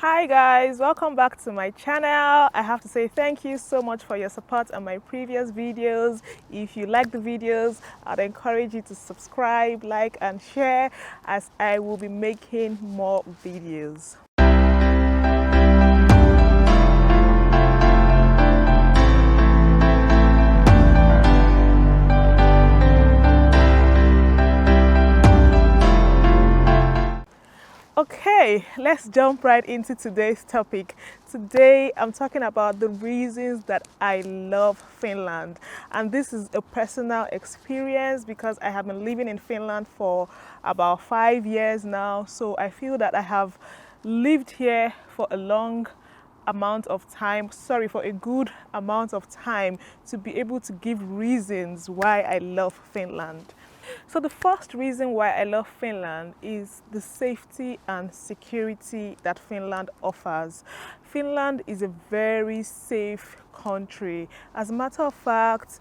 Hi guys, welcome back to my channel. I have to say thank you so much for your support on my previous videos. If you like the videos, I'd encourage you to subscribe, like and share, as I will be making more videos. Okay, let's jump right into today's topic. Today I'm talking about the reasons that I love Finland, and this is a personal experience because I have been living in Finland for about 5 years now. So I feel that I have lived here for a long amount of time, for a good amount of time to be able to give reasons why I love Finland. So the first reason why I love Finland is the safety and security that Finland offers. Finland is a very safe country. As a matter of fact,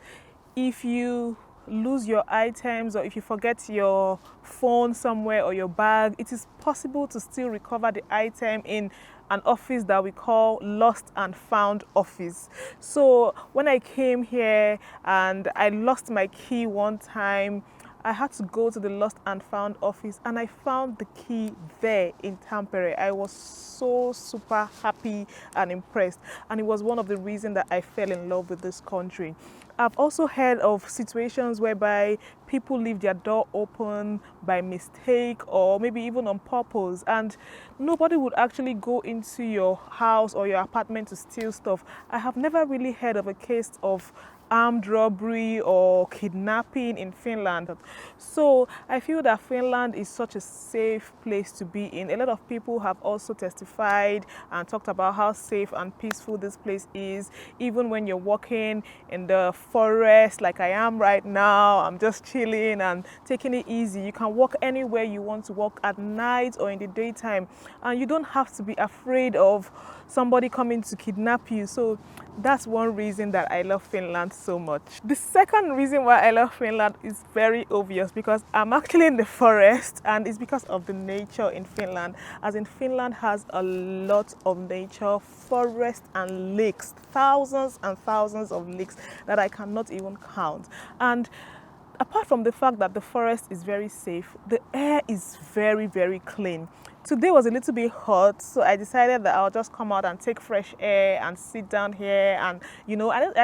if you lose your items or if you forget your phone somewhere or your bag, it is possible to still recover the item in an office that we call lost and found office. So when I came here and I lost my key one time, I had to go to the lost and found office and I found the key there in Tampere. I was so super happy and impressed, and it was one of the reasons that I fell in love with this country. I've also heard of situations whereby people leave their door open by mistake or maybe even on purpose, and nobody would actually go into your house or your apartment to steal stuff. I have never really heard of a case of armed robbery or kidnapping in Finland. So I feel that Finland is such a safe place to be in. A lot of people have also testified and talked about how safe and peaceful this place is. Even when you're walking in the forest like I am right now, I'm just chilling and taking it easy. You can walk anywhere you want to walk at night or in the daytime, and you don't have to be afraid of somebody coming to kidnap you. So that's one reason that I love Finland so much. The second reason why I love Finland is very obvious, because I'm actually in the forest, and it's because of the nature in Finland. As in, Finland has a lot of nature, forest and lakes, thousands and thousands of lakes that I cannot even count. And apart from the fact that the forest is very safe, the air is very, very clean. Today was a little bit hot, so I decided that I'll just come out and take fresh air and sit down here, and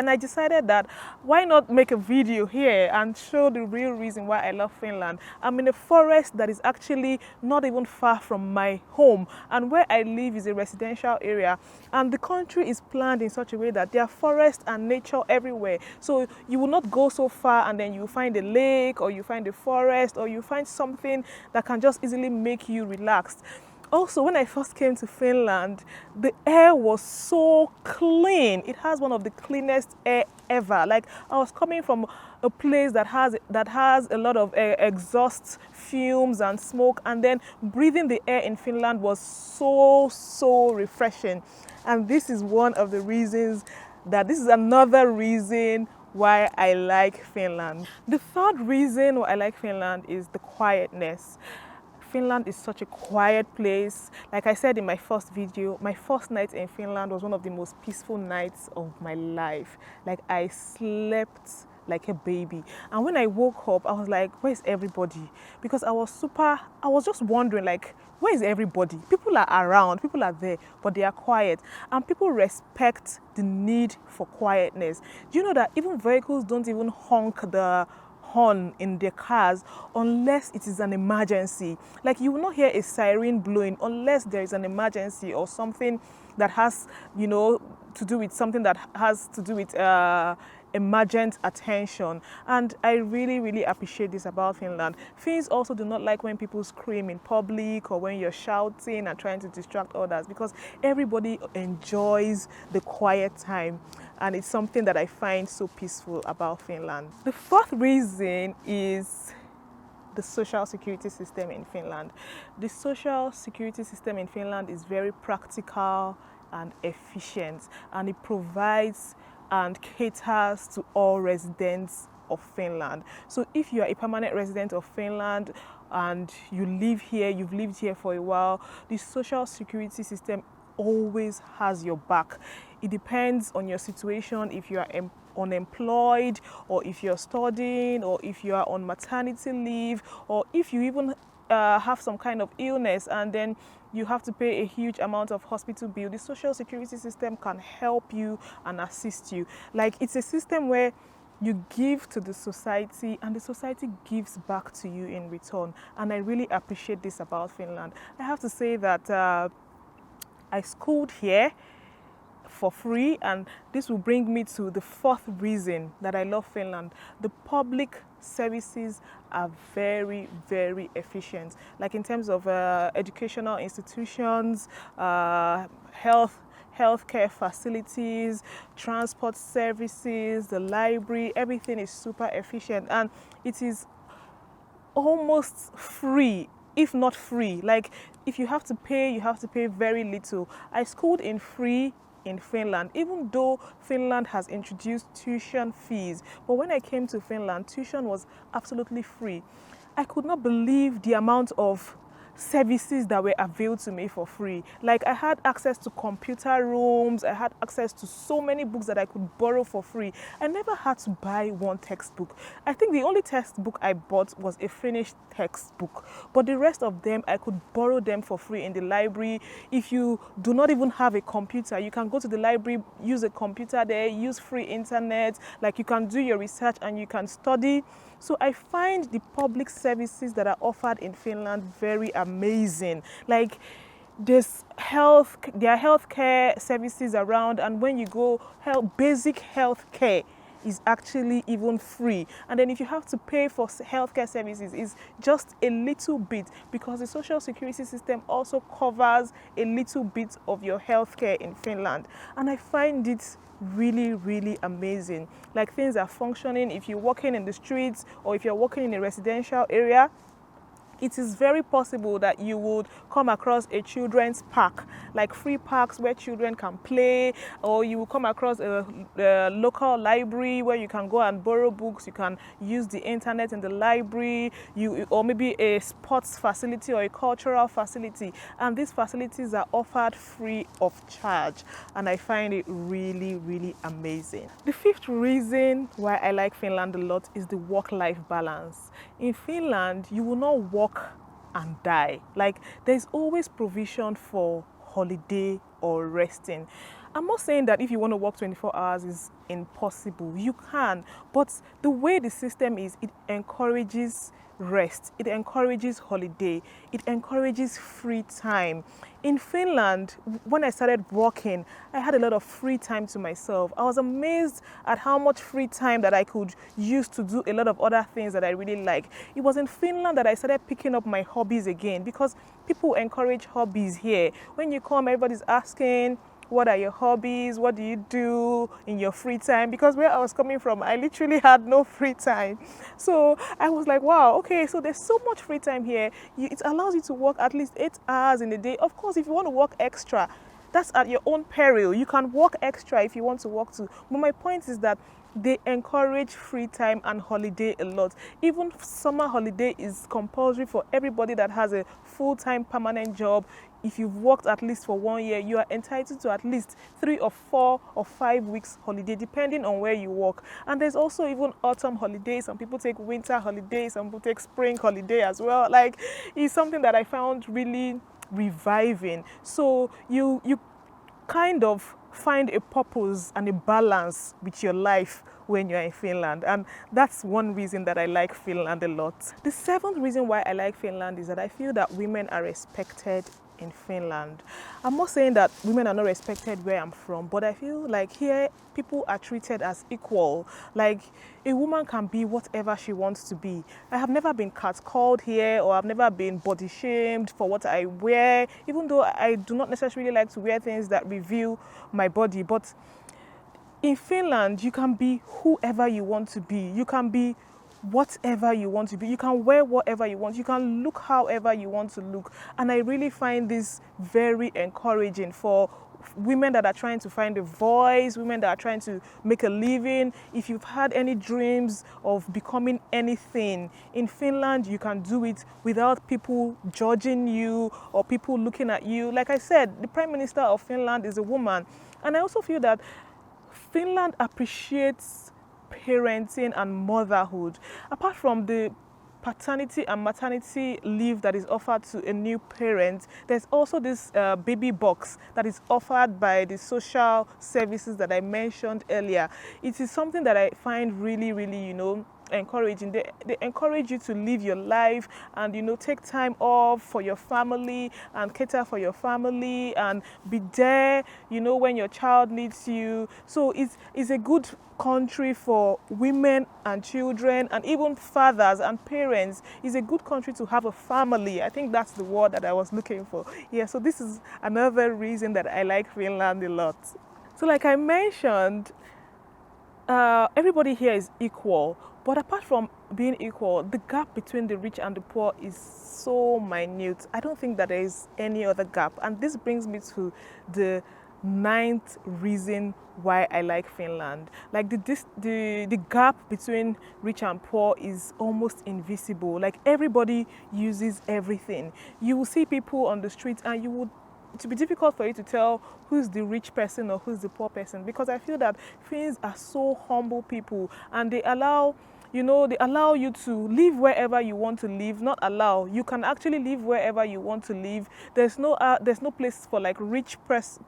I decided that why not make a video here and show the real reason why I love Finland. I'm in a forest that is actually not even far from my home, and where I live is a residential area, and the country is planned in such a way that there are forests and nature everywhere. So you will not go so far and then you find a lake or you find a forest or you find something that can just easily make you relaxed. Also, when I first came to Finland, the air was so clean. It has one of the cleanest air ever. Like, I was coming from a place that has a lot of exhaust fumes and smoke, and then breathing the air in Finland was so refreshing. And this is another reason why I like Finland. The third reason why I like Finland is the quietness. Finland is such a quiet place. Like I said in my first video, my first night in Finland was one of the most peaceful nights of my life. Like, I slept like a baby. And when I woke up, I was like, where's everybody? Because I was just wondering, like, where is everybody? People are around, people are there, but they are quiet. And people respect the need for quietness. Do you know that even vehicles don't even honk the horn in their cars unless it is an emergency? Like, you will not hear a siren blowing unless there is an emergency or something that has to do with emergent attention. And I really appreciate this about Finland. Finns also do not like when people scream in public or when you're shouting and trying to distract others, because everybody enjoys the quiet time, and it's something that I find so peaceful about Finland. The fourth reason is the social security system in Finland. The social security system in Finland is very practical and efficient, and it provides and caters to all residents of Finland. So if you are a permanent resident of Finland and you live here, you've lived here for a while, the social security system always has your back. It depends on your situation, if you are unemployed, or if you're studying, or if you are on maternity leave, or if you even have some kind of illness and then you have to pay a huge amount of hospital bill. The social security system can help you and assist you. Like, it's a system where you give to the society and the society gives back to you in return. And I really appreciate this about Finland. I have to say that I schooled here for free, and this will bring me to the fourth reason that I love Finland. The public services are very, very efficient, like in terms of educational institutions, healthcare facilities, transport services, the library. Everything is super efficient, and it is almost free, if not free. Like, if you have to pay very little. I schooled in free in Finland, even though Finland has introduced tuition fees. But when I came to Finland, tuition was absolutely free. I could not believe the amount of services that were availed to me for free. Like, I had access to computer rooms, I had access to so many books that I could borrow for free. I never had to buy one textbook. I think the only textbook I bought was a Finnish textbook, but the rest of them I could borrow them for free in the library. If you do not even have a computer, you can go to the library, use a computer there, use free internet. Like, you can do your research and you can study. So I find the public services that are offered in Finland very amazing. Like, there are healthcare services around, and when you go, basic healthcare is actually even free. And then if you have to pay for healthcare services, it's just a little bit, because the social security system also covers a little bit of your healthcare in Finland. And I find it really, really amazing. Like, things are functioning. If you're walking in the streets or if you're walking in a residential area, it is very possible that you would come across a children's park, like free parks where children can play, or you will come across a local library where you can go and borrow books, you can use the internet in the library, or maybe a sports facility or a cultural facility, and these facilities are offered free of charge, and I find it really, really amazing. The fifth reason why I like Finland a lot is the work-life balance. In Finland, you will not work and die. Like, there's always provision for holiday or resting. I'm not saying that if you want to work 24 hours is impossible. You can, but the way the system is, it encourages rest, it encourages holiday, it encourages free time. In Finland, when I started working, I had a lot of free time to myself. I was amazed at how much free time that I could use to do a lot of other things that I really like. It was in Finland that I started picking up my hobbies again, because people encourage hobbies here. When you come, everybody's asking, what are your hobbies? What do you do in your free time? Because where I was coming from, I literally had no free time. So I was like, wow, okay, so there's so much free time here. It allows you to work at least 8 hours in a day. Of course, if you want to work extra, that's at your own peril. You can work extra if you want to work too. But my point is that they encourage free time and holiday a lot. Even summer holiday is compulsory for everybody that has a full-time permanent job. If you've worked at least for 1 year, you are entitled to at least 3 or 4 or 5 weeks holiday, depending on where you work. And there's also even autumn holidays. Some people take winter holidays, some people take spring holiday as well. Like, it's something that I found really reviving. So you kind of find a purpose and a balance with your life when you're in Finland, and that's one reason that I like Finland a lot. The seventh reason why I like Finland is that I feel that women are respected in Finland. I'm not saying that women are not respected where I'm from, but I feel like here people are treated as equal. Like, a woman can be whatever she wants to be. I have never been catcalled here, or I've never been body shamed for what I wear, even though I do not necessarily like to wear things that reveal my body. But in Finland, you can be whoever you want to be. You can be whatever you want to be. You can wear whatever you want. You can look however you want to look. And I really find this very encouraging for women that are trying to find a voice, women that are trying to make a living. If you've had any dreams of becoming anything, in Finland you can do it without people judging you or people looking at you. Like I said, the Prime Minister of Finland is a woman. And I also feel that Finland appreciates parenting and motherhood. Apart from the paternity and maternity leave that is offered to a new parent, there's also this baby box that is offered by the social services that I mentioned earlier. It is something that I find really, really, encouraging. They encourage you to live your life and take time off for your family and cater for your family and be there when your child needs you. So it's a good country for women and children and even fathers and parents. It's a good country to have a family. I think that's the word that I was looking for. Yeah, so this is another reason that I like Finland a lot. So like I mentioned, everybody here is equal. But apart from being equal, the gap between the rich and the poor is so minute. I don't think that there is any other gap. And this brings me to the 9th reason why I like Finland. Like the gap between rich and poor is almost invisible. Like everybody uses everything. You will see people on the street and it would be difficult for you to tell who's the rich person or who's the poor person, because I feel that Finns are so humble people and they allow you to live wherever you want to live. Not allow, you can actually live wherever you want to live. There's no place for like rich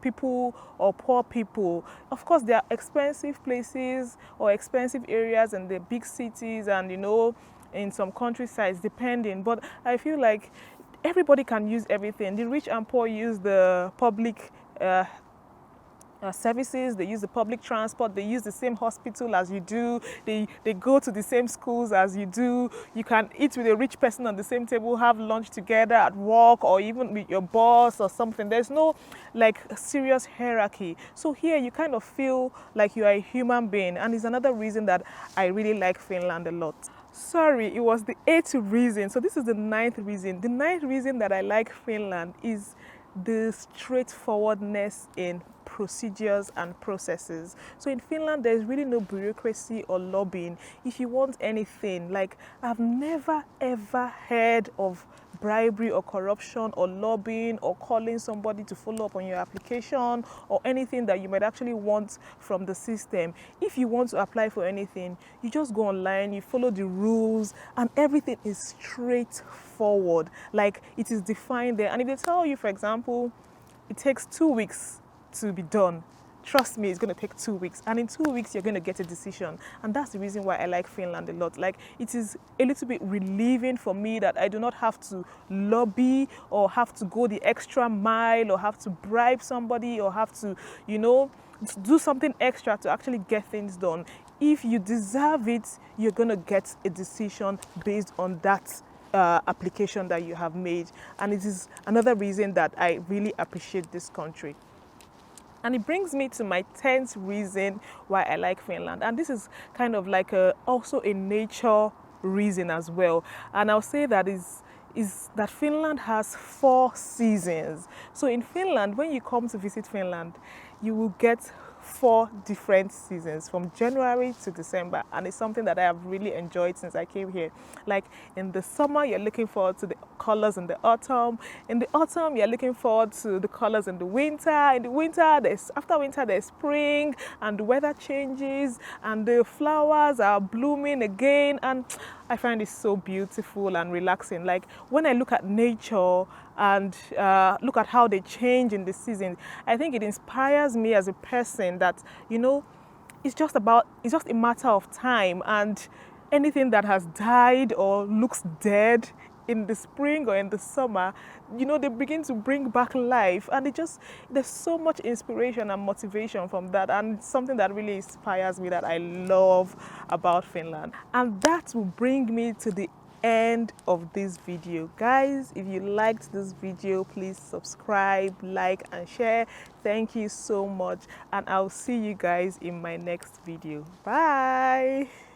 people or poor people. Of course, there are expensive places or expensive areas in the big cities and in some countrysides, depending. But I feel like everybody can use everything. The rich and poor use the public services, they use the public transport, they use the same hospital as you do, they go to the same schools as you do. You can eat with a rich person on the same table, have lunch together at work or even with your boss or something. There's no like serious hierarchy. So here you kind of feel like you are a human being, and it's another reason that I really like Finland a lot. Sorry, it was the 8th reason. So this is the 9th reason. The 9th reason that I like Finland is the straightforwardness in procedures and processes. So in Finland, there's really no bureaucracy or lobbying. If you want anything, like I've never ever heard of bribery or corruption or lobbying or calling somebody to follow up on your application or anything that you might actually want from the system. If you want to apply for anything, you just go online, you follow the rules, and everything is straightforward. Like it is defined there. And if they tell you, for example, it takes 2 weeks to be done, trust me, it's going to take 2 weeks, and in 2 weeks you're going to get a decision. And that's the reason why I like Finland a lot. Like it is a little bit relieving for me that I do not have to lobby or have to go the extra mile or have to bribe somebody or have to do something extra to actually get things done. If you deserve it, you're going to get a decision based on that application that you have made. And it is another reason that I really appreciate this country. And it brings me to my 10th reason why I like Finland. And this is kind of like also a nature reason as well. And I'll say that is that Finland has 4 seasons. So in Finland, when you come to visit Finland, you will get 4 different seasons from January to December, and it's something that I have really enjoyed since I came here. Like in the summer, you're looking forward to the colors in the autumn. In the autumn, you're looking forward to the colors in the winter. In the winter, after winter there's spring, and the weather changes and the flowers are blooming again, and I find it so beautiful and relaxing. Like when I look at nature and look at how they change in the seasons, I think it inspires me as a person that, it's just a matter of time, and anything that has died or looks dead in the spring or in the summer, they begin to bring back life, and there's so much inspiration and motivation from that, and it's something that really inspires me that I love about Finland. And that will bring me to the end of this video. Guys, if you liked this video, please subscribe, like and share. Thank you so much, and I'll see you guys in my next video. Bye.